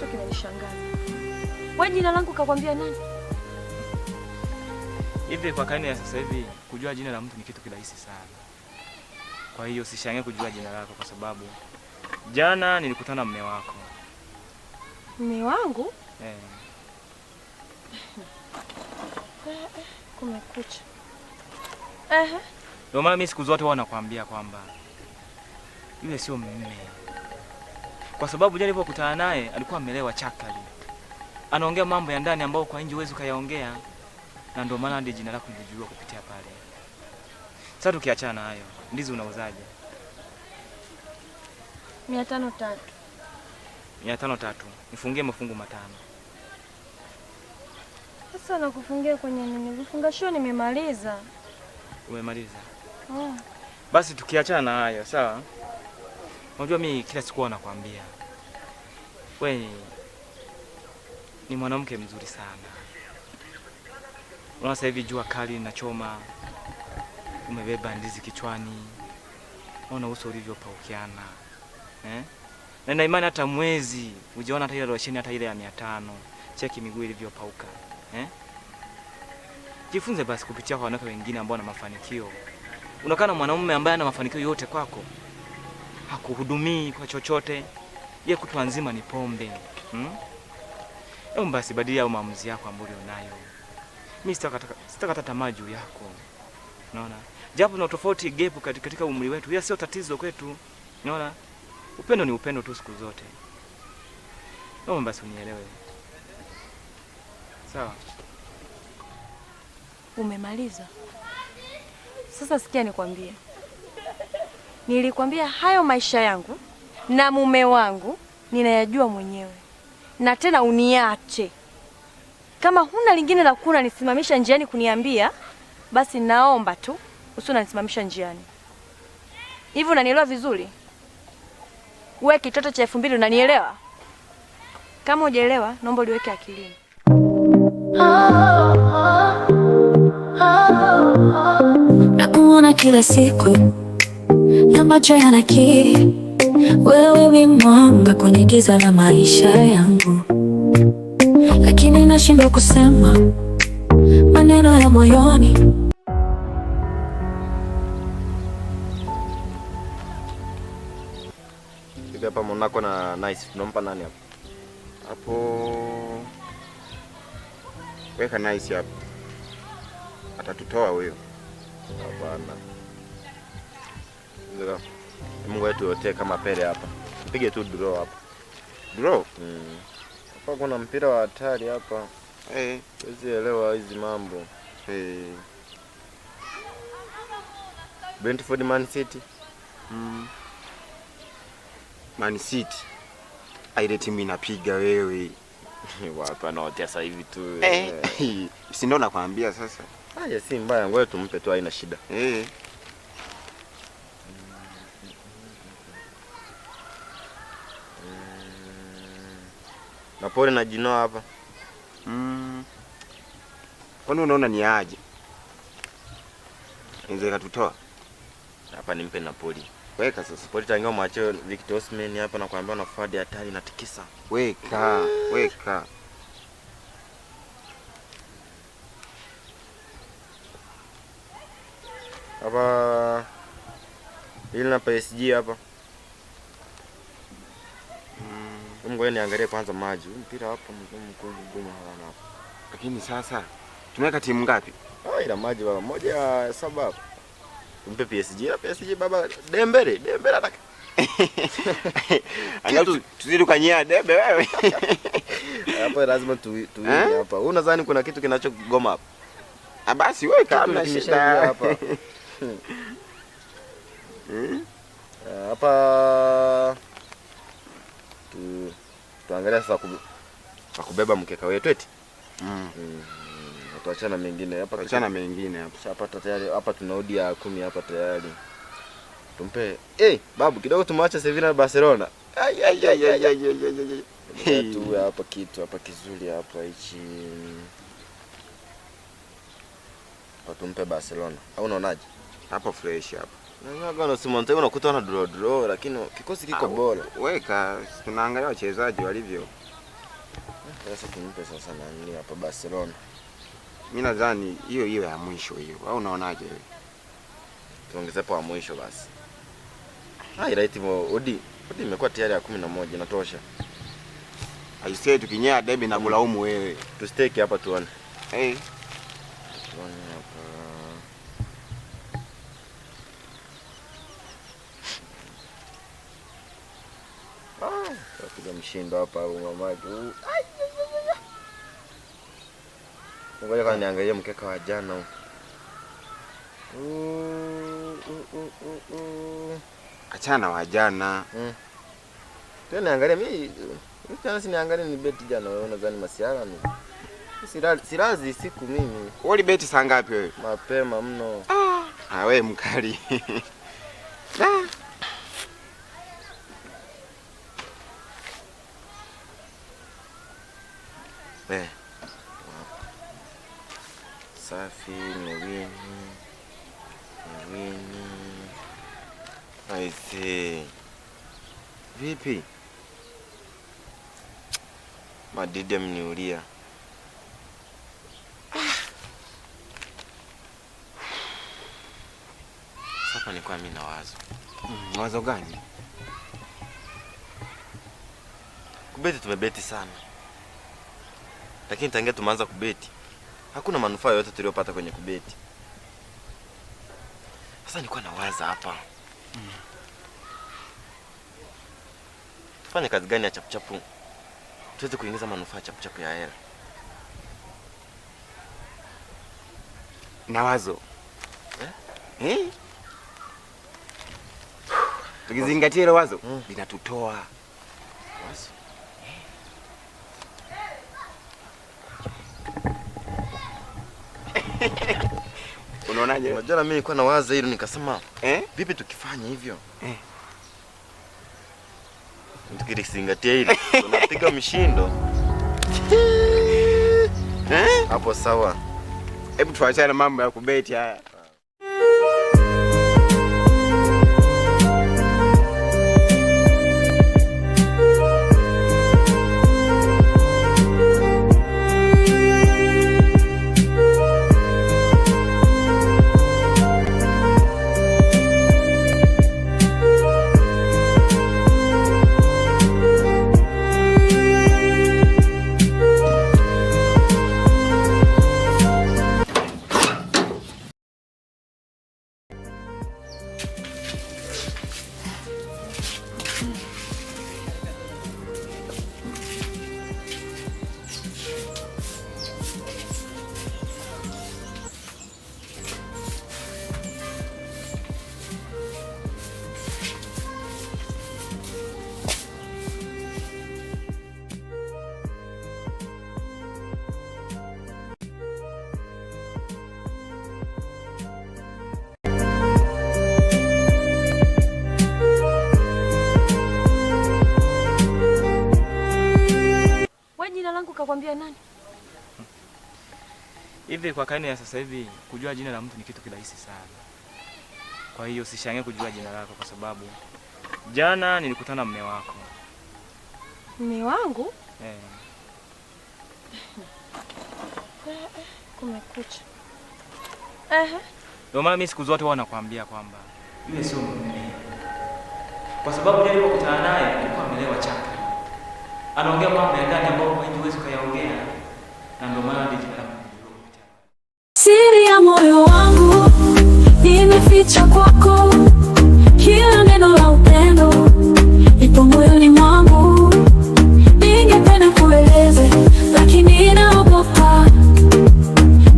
ambacho kimenishangaza. Wewe jina langu kakwambia nani? Hivi kwa karne ya sasa hivi kujua jina la mtu ni kitu kirahisi sana. Kwa hiyo usishangae kujua jina lako kwa sababu jana nilikutana na mume wako. Mume wangu? Kumekucha. Ndio maana mimi siku zote huwa nakwambia kwamba yule sio mume. Kwa sababu jana nilipokutana naye alikuwa amelewa chakali. Anaongea mambo ya ndani ambayo kwa nje huwezi kuyaongea. Na ndio maana hadi jina lako nilijua kupitia pale. Sasa tukiachana hayo, ndizi unauzaje? 503. 503. Nifungie mafungu 5. Sasa nakufungia kwenye nini? Vifungashio nimemaliza. Umemaliza? Basi tukiachana na hayo, sawa? Unajua mimi kila siku nakwambia wewe ni mwanamke mzuri sana. Unaona sasa hivi jua kali linachoma. Umebeba ndizi kichwani. Unaona uso ulivyopaukiana. Na nina imani hata mwezi ujiona hata ile losheni hata ile ya 500. Cheki miguu ilivyopauka. Jifunze basi kupitia kwa wanawake wengine ambao wana mafanikio. Unakaa na mwanamume ambaye ana mafanikio yote kwako. Hakuhudumii kwa chochote. Yeye kutwa nzima ni pombe. Basi badilia au maamuzi yako ambayo unayo. Mimi sitakata tamaa juu yako. Unaona? Japo na tofauti gap katika umri wetu, hiyo sio tatizo kwetu. Unaona? Upendo ni upendo tu siku zote. Basi unielewe. Sawa? Umemaliza? Sasa sikia nikwambie. Nilikwambia hayo maisha yangu na mume wangu ninayajua mwenyewe. Na tena uniache. Kama huna lingine la kuna nisimamisha njiani kuniambia, basi naomba tu usio unanisimamisha njiani. Hivi unanielewa vizuri? Wewe kitoto cha 2000 unanielewa? Kama hujaelewa, naomba uliweke akilini. Nakuona kila siku na macho yanakiri, wewe ni mwanga kwenye giza la maisha yangu, lakini nashindwa kusema maneno ya moyoni. Hivi hapa Monaco na Nice tunampa nani hapa? Hapo weka Nice hapa. Atatutoa huyo. Hapana. Ndio. Mungu wetu yote kama pele hapa. Mpige tu draw hapa. Draw? Hapa kuna mpira wa hatari hapa. Huwezi elewa hizi mambo. Brentford Man City. Man City. Ile timu inapiga wewe. Wapi anaotea sasa hivi tu. Si ndo nakwambia sasa. Haya si mbaya, ngoja tumpe tu, haina shida. Napoli na Genoa hapa. Kwani unaona ni aje? Inaweza katutoa. Hapa nimpe Napoli. Weka sasa Napoli tangia mwache Victor Osimhen hapa na kuambia unafadi hatari na tikisa. Weka. Hapa ili na PSG hapa. Ngoja niangalie kwanza maji. Mpira hapo mgumu hapa. Lakini sasa tunaweka timu ngapi? Ila maji baba moja ya sababu. Tumpe PSG na PSG baba Dembele ataka. Angalau tuzidi kanyia Dembe wewe. Hapo lazima tuende hapa. Wewe unadhani kuna kitu kinachogoma hapa? Basi wewe kama shida hapa. Hapa tuangalia sasa kubeba mkeka wetu eti. Tuachana mengine hapa, Shapata tayari hapa tuna odi ya 10 hapa tayari. Tumpe babu kidogo tumwache Sevilla na Barcelona. Tu hapa kitu hapa kizuri hapa hichi. Tumpe Barcelona. Au unaonaje? Hapo fresh hapa. Ngano Simonte unakuta na draw lakini kikosi kiko bora. Weka tunaangalia wachezaji walivyo. Sasa tumpe sasa nani hapa Barcelona. Mimi nadhani hiyo ya mwisho hiyo. Au unaonaje wewe? Tuongeze pa mwisho basi. Ila hivyo Odi imekuwa tayari ya 11 inatosha. Aisee tukinyea debe na kulaumu wewe. Tustake hapa tuone. Tuone hapa. Tupiga mshindo hapa au mamake. Ngoja kwanza niangalie mkeka wa jana. Achana wa jana. Tena niangalie mimi tena niangalie ni beti jana wewe unadhani masiara ni. Sirazi siku mimi. Wali beti saa ngapi wewe? Mapema mno. Wewe mkali. Safi mwini. Aise. Vipi? Madidi ameniulia. Sasa ni kwa mimi na wazo. Wazo gani? Kubeti tumebeti sana. Lakini tangia tumeanza kubeti hakuna manufaa yote tuliyopata kwenye kubeti. Sasa nilikuwa nawaza hapa. Tufanye kazi gani ya chapuchapu tuweze kuingiza manufaa chapuchapu ya hela? Na wazo. Tukizingatia ile wazo linatutoa. Wazo. Unaonaje? Unajua mimi nilikuwa nawaza hilo nikasema, vipi tukifanya hivyo? Tukizingatia hilo tunapiga mshindo. Hapo sawa. Hebu tuachane mambo ya kubeti haya. Kakwambia nani? Hivi kwa karne ya sasa hivi kujua jina la mtu ni kitu kirahisi sana. Kwa hiyo usishangae kujua jina lako kwa sababu jana nilikutana na mume wako. Mume wangu? Kumekucha. Ndio maana mimi siku zote huwa nakwambia kwamba yule sio mume. Kwa sababu jana nilipokutana naye alikuwa amelewa chaka. Anaongea mambo ya ndani ambayo wewe huwezi kuyaongea. Na ndio maana ndio jina lako. Siri ya moyo wangu nimeficha kwako, kila neno la upendo ipo moyoni mwangu. Ningependa kueleze lakini naogopa,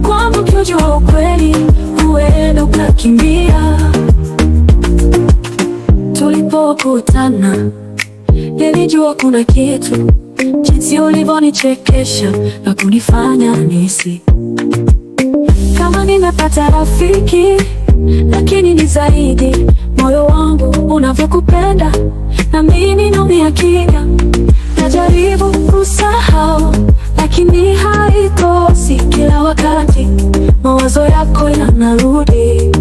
kwamba ukijua ukweli huenda ukakimbia. Tulipokutana nilijua kuna kitu, jinsi ulivyonichekesha na kunifanya nisi kama nimepata rafiki, lakini ni zaidi. Moyo wangu unavyokupenda na mimi naumia kimya. Najaribu kusahau lakini haitoshi, kila wakati mawazo yako yanarudi.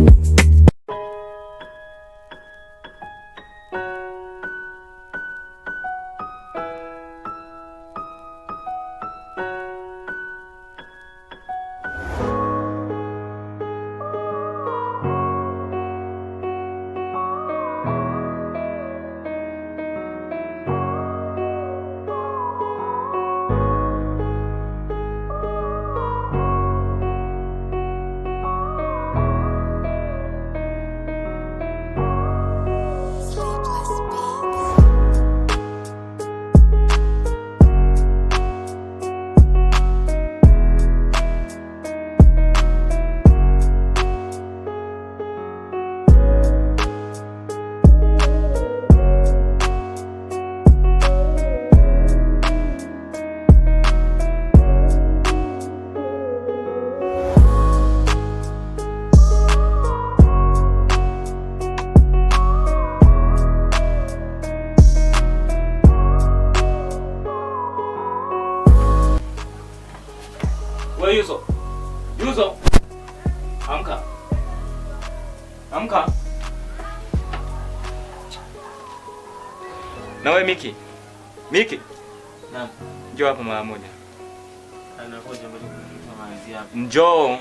Wewe Yuzo. Yuzo. Amka. Amka. Na wewe Miki. Miki. Naam. Njoo hapa mara moja. Anakuja mbele kumalizia hapa. Njoo.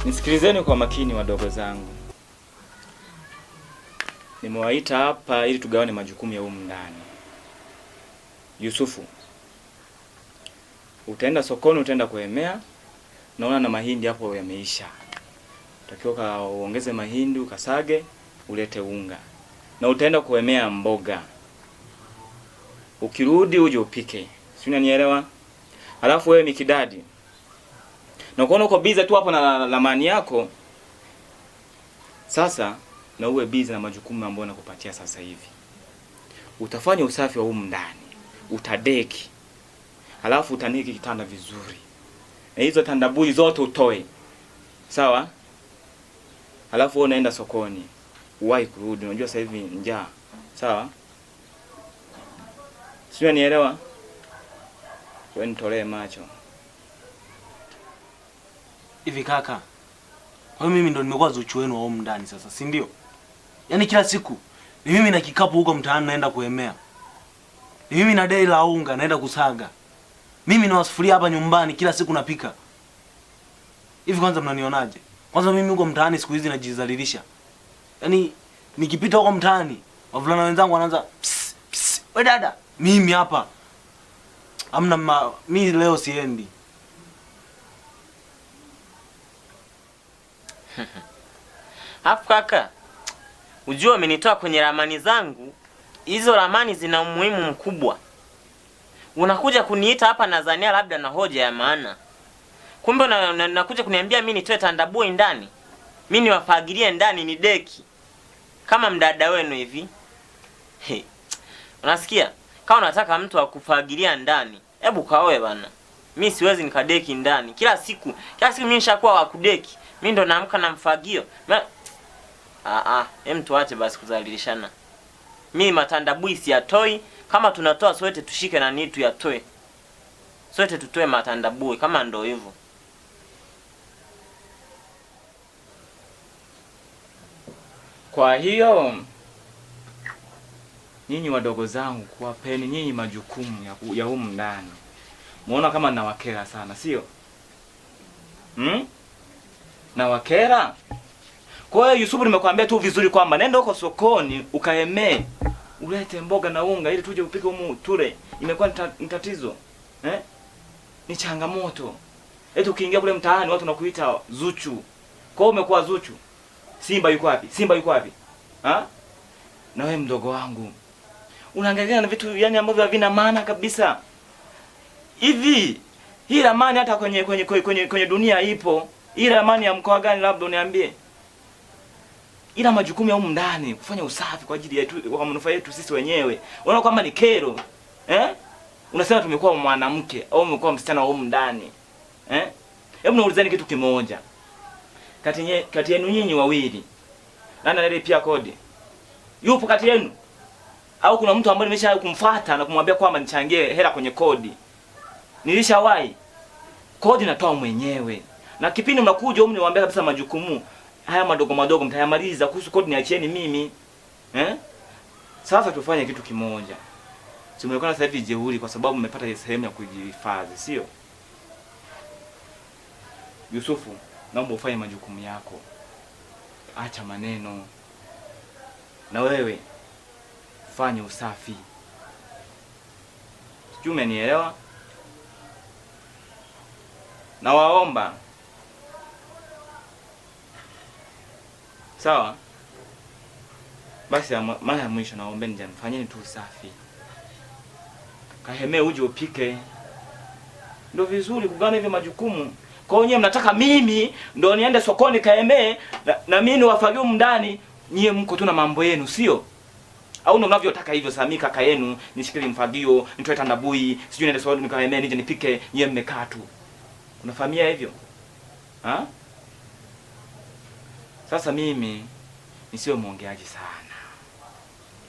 Nisikilizeni kwa makini wadogo zangu. Nimewaita hapa ili tugawane majukumu ya humu ndani. Yusufu, utaenda sokoni, utaenda kuhemea. Naona na mahindi hapo yameisha. Utakiwa uongeze mahindi, ukasage, ulete unga. Na utaenda kuhemea mboga. Ukirudi uje upike. Si unanielewa? Alafu wewe Mikidadi, na ukoona uko busy tu hapo na lamani yako. Sasa na uwe busy na majukumu ambayo nakupatia sasa hivi. Utafanya usafi wa humu ndani, utadeki. Alafu utaniki kitanda vizuri. Na hizo tandabui zote utoe. Sawa? Alafu wewe unaenda sokoni. Uwahi kurudi. Unajua sasa hivi njaa. Sawa? Sio, nielewa? Wewe nitolee macho. Hivi kaka, kwa hiyo mimi ndo nimekuwa Zuchu wenu wa humu ndani sasa, si ndio? Yaani kila siku ni mimi na kikapu huko mtaani naenda kuhemea. Ni mimi na dei la unga naenda kusaga. Mimi na wasufuria hapa nyumbani kila siku napika. Hivi kwanza mnanionaje? Kwanza mimi huko mtaani siku hizi najizalilisha. Yaani nikipita huko mtaani, wavulana wenzangu wanaanza we dada, mimi hapa. Mimi leo siendi. Hapo kaka, ujue umenitoa kwenye ramani zangu. Hizo ramani zina umuhimu mkubwa. Unakuja kuniita hapa Tanzania labda na hoja ya maana. Kumbe unakuja kuniambia mimi nitoe tandabui ndani. Mimi niwafagilie ndani ni deki. Kama mdada wenu hivi. He. Unasikia? Kama unataka mtu akufagilia ndani, hebu kaoe bana. Mimi siwezi nikadeki ndani. Kila siku mimi nishakuwa wa kudeki. Mimi ndo naamka na mfagio. Hem tuache basi kuzalilishana. Mimi matandabui siyatoi. Kama tunatoa sote tushike na nini tuyatoe. Sote tutoe matandabui kama ndo hivyo. Kwa hiyo nyinyi wadogo zangu, kuwapeni nyinyi majukumu ya humu ndani. Muona kama nawakera sana, sio? Na wakera? Kwa hiyo Yusufu, nimekuambia tu vizuri kwamba nenda huko sokoni ukahemee, ulete mboga na unga ili tuje upike humu tule. Imekuwa ni tatizo. Ni changamoto. Eti ukiingia kule mtaani watu wanakuita Zuchu. Kwa hiyo umekuwa Zuchu. Simba yuko wapi? Simba yuko wapi? Na wewe mdogo wangu, unaangalia na vitu yani ambavyo havina maana kabisa. Hivi hii ramani hata kwenye dunia ipo. Hii ramani ya mkoa gani labda uniambie? Ila majukumu ya humu ndani kufanya usafi kwa ajili yetu, kwa manufaa yetu sisi wenyewe. Unaona kwamba ni kero? Unasema tumekuwa mwanamke au umekuwa msichana wa humu ndani. Hebu niulizeni kitu kimoja. Kati yenu nyinyi wawili, nani analipia kodi? Yupo kati yenu? Au kuna mtu ambaye nimesha kumfuata na kumwambia kwamba nichangie hela kwenye kodi? Nilishawahi. Kodi natoa mwenyewe. Na kipindi mnakuja huko mniwaambia kabisa majukumu haya madogo mtayamaliza, kuhusu kodi niachieni mimi. Sasa tufanye kitu kimoja. Tumekuwa sasa hivi jeuri kwa sababu mmepata sehemu ya kujihifadhi, sio? Yusufu, naomba ufanye majukumu yako. Acha maneno. Na wewe fanya usafi. Sijui umenielewa? Na waomba. Sawa? Basi mara ya mwisho naombeni jamani, fanyeni tu usafi. Kahemee uje upike. Ndio vizuri kugawana hivyo majukumu. Kwa hiyo mnataka mimi ndio niende sokoni kahemee na mimi niwafagie ndani, nyie mko tu na mambo yenu, sio? Au ndio mnavyotaka hivyo Sami kaka yenu, nishikili mfagio, nitoe tandabui, sijui niende sokoni nikahemee nije nipike, nyie mmekaa tu. Unafahamia hivyo? Ha? Sasa mimi nisiwe muongeaji sana.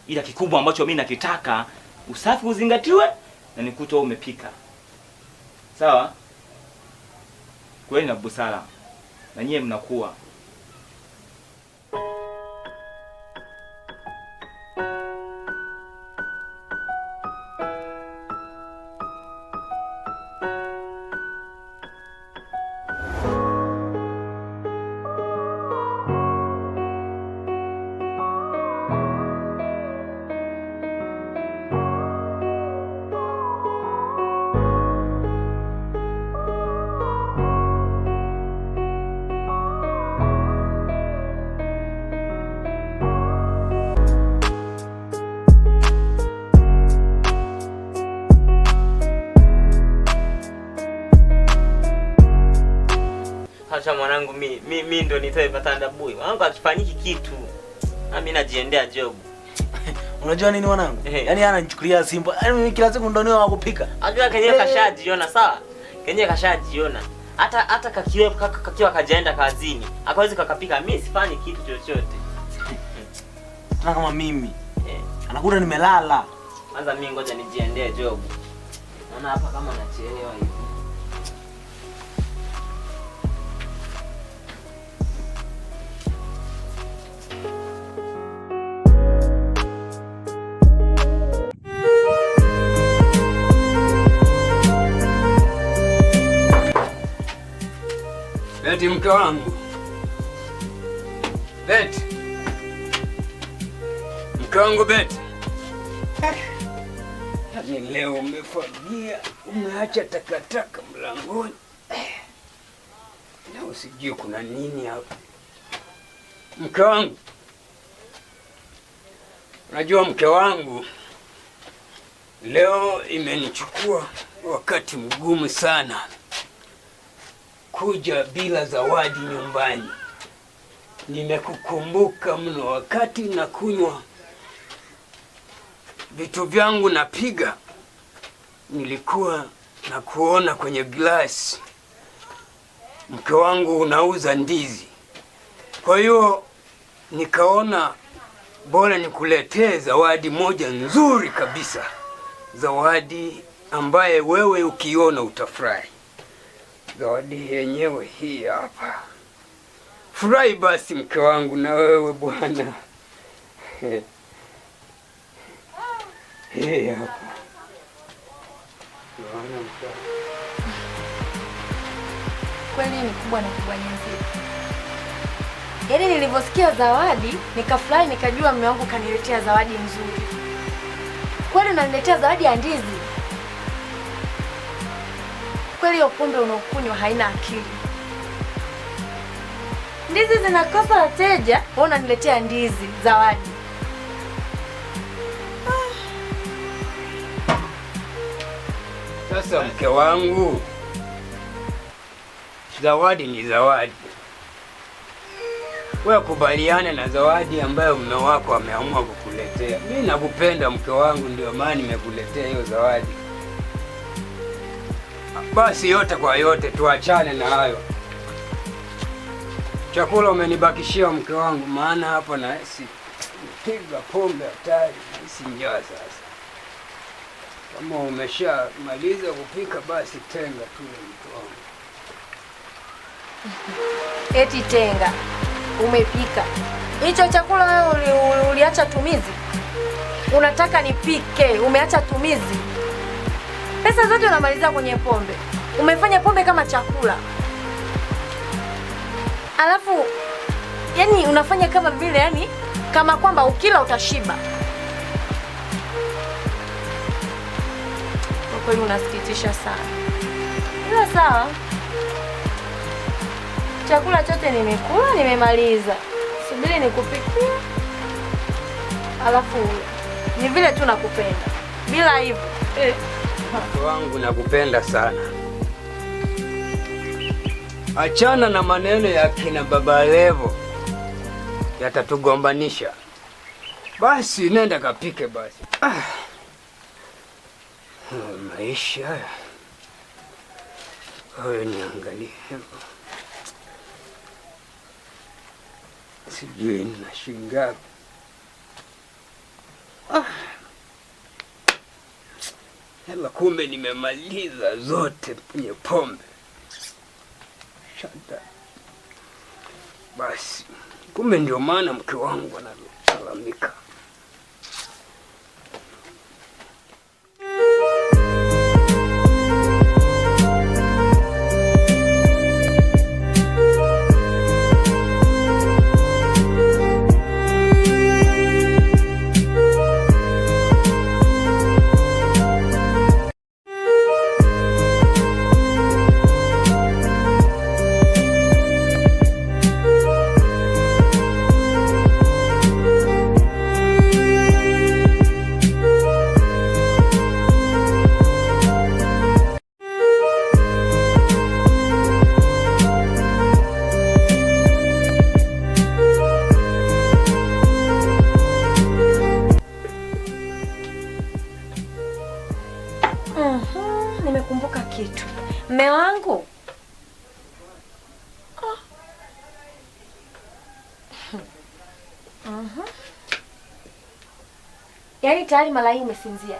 Ila kikubwa ambacho mimi nakitaka usafi uzingatiwe na nikuto umepika. Sawa? Kweli na busara. Na nyie mnakuwa. Acha mwanangu, mimi ndo nitoe patandabui. Wangu akifanyiki kitu, na mimi najiendea job. Unajua nini mwanangu? Yaani ananichukulia simple. Yaani mimi kila siku ndo niwe wa kupika. Ajua kenyewe kashajiona, sawa? Kenyewe kashajiona. Hata kakiwa kajaenda kazini, akaweza kakapika, mimi sifanyi kitu chochote. Na kama mimi anakuta nimelala. Kwanza mimi ngoja nijiendee job. Naona hapa kama nachelewa hivi. Beti mke wangu. Beti. Mke wangu Beti. Yaani leo umefagia, umeacha takataka mlangoni. Na usijui kuna nini hapa. Mke wangu. Unajua mke wangu, leo imenichukua wakati mgumu sana kuja bila zawadi nyumbani. Nimekukumbuka mno wakati na kunywa vitu vyangu napiga, nilikuwa na kuona kwenye glasi mke wangu unauza ndizi. Kwa hiyo nikaona bora nikuletee zawadi moja nzuri kabisa, zawadi ambaye wewe ukiona utafurahi. Zawadi yenyewe hii hapa. Furahi basi mke wangu na wewe bwana. Hii hapa. Kweli ni kubwa na kubwa nyenzi. Yaani nilivyosikia zawadi, nikafurahi, nikajua mume wangu kaniletea zawadi nzuri. Kweli unaniletea zawadi ya ndizi? Kweli hiyo pombe unaokunywa haina akili. Ndizi zinakosa wateja, wewe unaniletea ndizi zawadi. Sasa mke wangu, zawadi ni zawadi. Wewe kubaliane na zawadi ambayo mume wako ameamua kukuletea. Mimi nakupenda mke wangu, ndio maana nimekuletea hiyo zawadi. Basi yote kwa yote tuachane na hayo. Chakula umenibakishia mke wangu, maana hapa na piga pombe hatari, si njaa sasa. Kama umeshamaliza kupika basi tenga tu mke wangu. Eti tenga. Umepika. Hicho chakula wewe uliacha tumizi? Unataka nipike, umeacha tumizi? Pesa zote unamaliza kwenye pombe. Umefanya pombe kama chakula. Alafu yani unafanya kama vile yani kama kwamba ukila utashiba. Kwa kweli unasikitisha sana. Ila sawa. Chakula chote nimekula, nimemaliza. Subiri nikupikie. Alafu ni vile tu nakupenda. Bila hivyo Mke wangu nakupenda sana. Achana na maneno ya kina Baba Levo, yatatugombanisha. Basi nenda kapike basi. Maisha haya. Niangalie. Sijui nina shilingi ngapi. Hela kumbe nimemaliza zote kwenye pombe. Shada. Basi kumbe ndio maana mke wangu analalamika. Nimekumbuka kitu. Mme wangu. Yaani tayari mara hii umesinzia.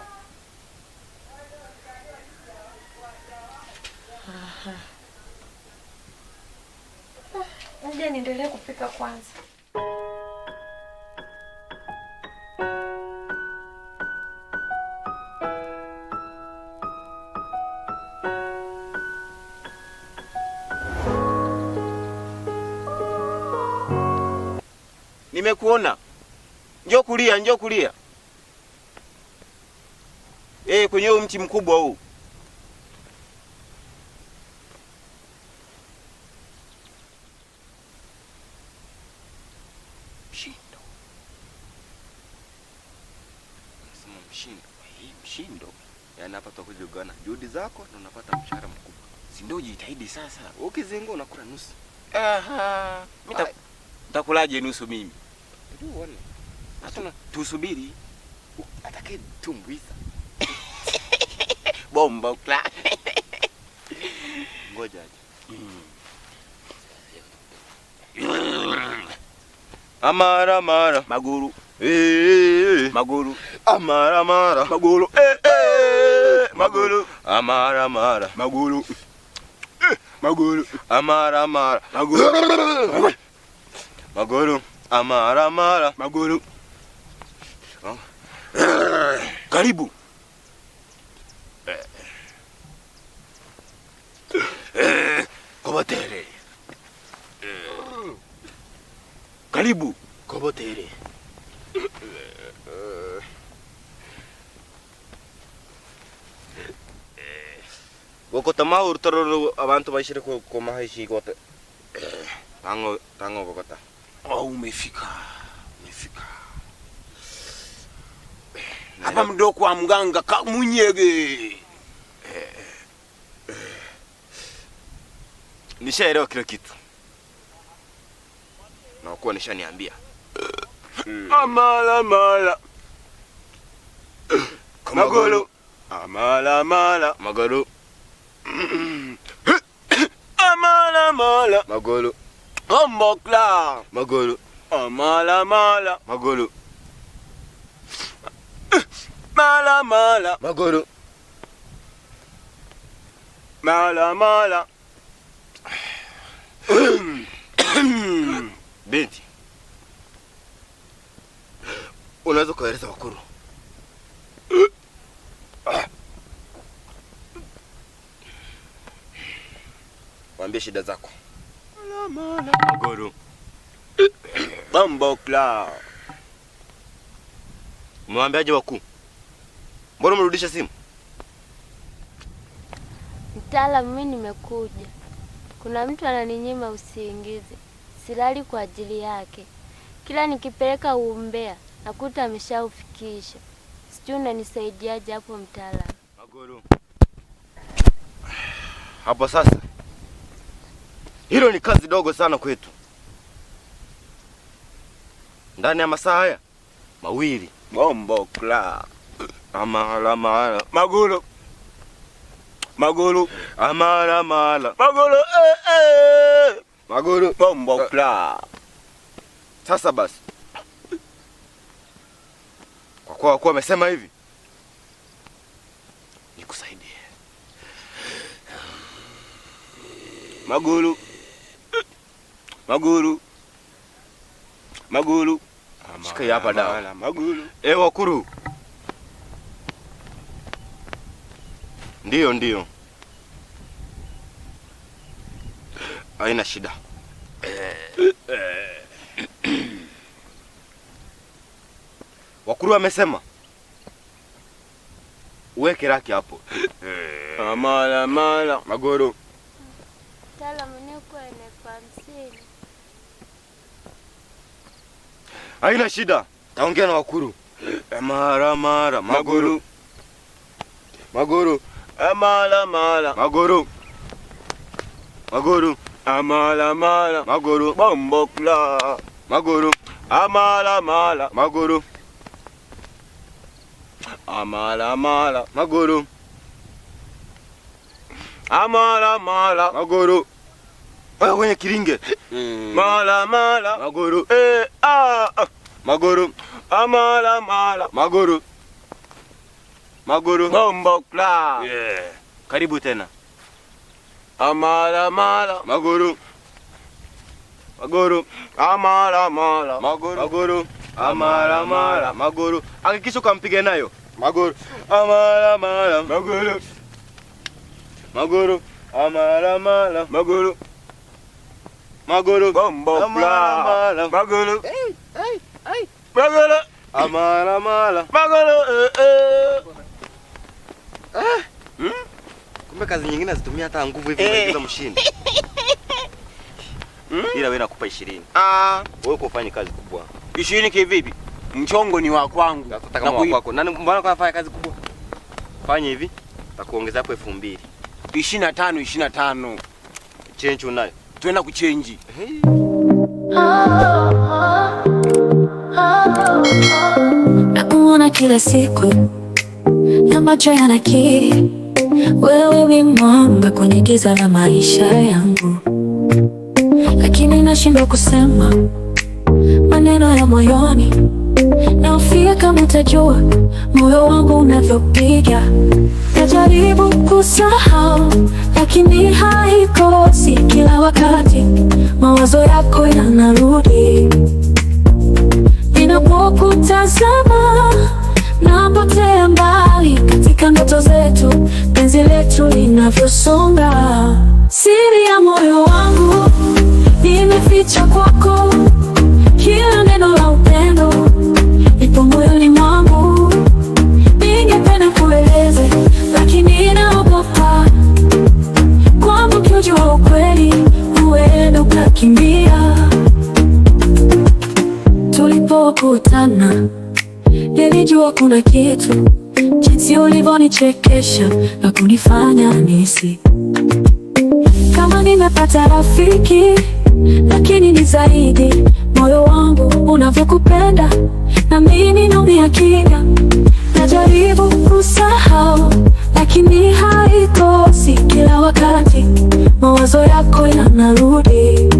Ngoja niendelee kupika kwanza. Nimekuona. Njoo kulia, njoo kulia. Kwenye huu mti mkubwa huu. Mshindo. Nasema mshindo. Hii mshindo. Yaani hapa tutakuja kugawana juhudi zako na unapata mshahara mkubwa. Si ndio jitahidi sasa. Ukizenga unakula nusu. Nitakulaje nusu mimi? Ndio uone. Hata tusubiri. Atakaye tumbuiza. Bomba kla. Ngoja aje. Amara mara maguru. Maguru. Amara mara maguru. Maguru. Amara mara maguru. Maguru. Amara mara maguru. Maguru. Amara mara maguru. Karibu. Kobotere. Karibu. Kobotere. Gokota maur tororo abantu baishire ko mahaishi gota. Tango gokota. Umefika. Hapa mdo kwa mganga Kamunyege. Nishaelewa kila kitu. Na kwa nishaniambia. Amala mala. Magolo. Amala mala. Magolo. Amala mala. Magolo. Ombokla. Magolo. Amala mala. Magolo. Mala mala. Magolo. Mala mala. Binti. Unaweza kueleza wakuru? Waambie shida zako. Mala mala. Magolo. Bambokla. Mwambiaje wakuu? Mbona mrudisha simu? Mtaalamu, mimi nimekuja. Kuna mtu ananinyima usingizi. Silali kwa ajili yake. Kila nikipeleka umbea nakuta ameshaufikisha. Sijui unanisaidiaje hapo mtaalamu? Maguru. Hapo sasa. Hilo ni kazi dogo sana kwetu. Ndani ya masaa haya mawili. Bombo kla. Amala mala. Maguru. Maguru. Amala mala. Maguru. Maguru. Bombo kla. Sasa basi. Kwa kuwa amesema hivi, nikusaidie. Maguru. Maguru. Maguru. Shika hapa dawa. Maguru. Wakuru. Ndio. Haina shida. Wakuru amesema uweke raki hapo. Amala mala. Maguru. Mtaalamu niko na 50. Haina shida. Taongea na Wakuru. Mara. Maguru. Maguru. Amala mala. Maguru. Maguru. Amala mala. Maguru. Bombo kla. Maguru. Amala mala. Maguru. Amala mala. Maguru. Amala mala. Maguru. Wewe kwenye kiringe. Mala Maguru. Maguru. Amala mala. Maguru. Maguru. Bombo kla. Karibu tena. Amala Maguru. Maguru. Amala Maguru. Amala Maguru. Hakikisha ukampiga nayo. Maguru. Amala Maguru. Maguru. Amala Maguru. Maguru. Bombo kla. Maguru. Maguru. Amala Maguru. Kumbe kazi nyingine zitumia hata nguvu hivi kuingiza mshindi. Ila wewe nakupa 20. Wewe kufanya kazi kubwa. 20 kivipi? Mchongo ni wa kwangu. Na wa kwako. Nani mbona unafanya kazi kubwa? Fanya hivi. Takuongeza hapo 2000. 25. Change unayo. Twenda kuchange. Nakuona kila siku na macho yanakiri wewe ni mwanga kwenye giza la maisha yangu, lakini nashindwa kusema maneno ya moyoni. Naofia kama utajua moyo wangu unavyopiga. Najaribu kusahau lakini haikosi, kila wakati mawazo yako yanarudi. Ninapokutazama napotea mbali katika ndoto zetu, penzi letu linavyosonga. Siri ya moyo wangu nimeficha kwako, kila neno la upendo ipo moyoni mwangu. Ningependa kueleze lakini naogopa, kwamba ukijua ukweli huenda ukakimbia. Tulipokutana nilijua kuna kitu, jinsi ulivyonichekesha na kunifanya nisi kama nimepata rafiki, lakini ni zaidi moyo wangu unavyokupenda, na mimi naumia kimya. Najaribu kusahau lakini haikosi, kila wakati mawazo yako yanarudi.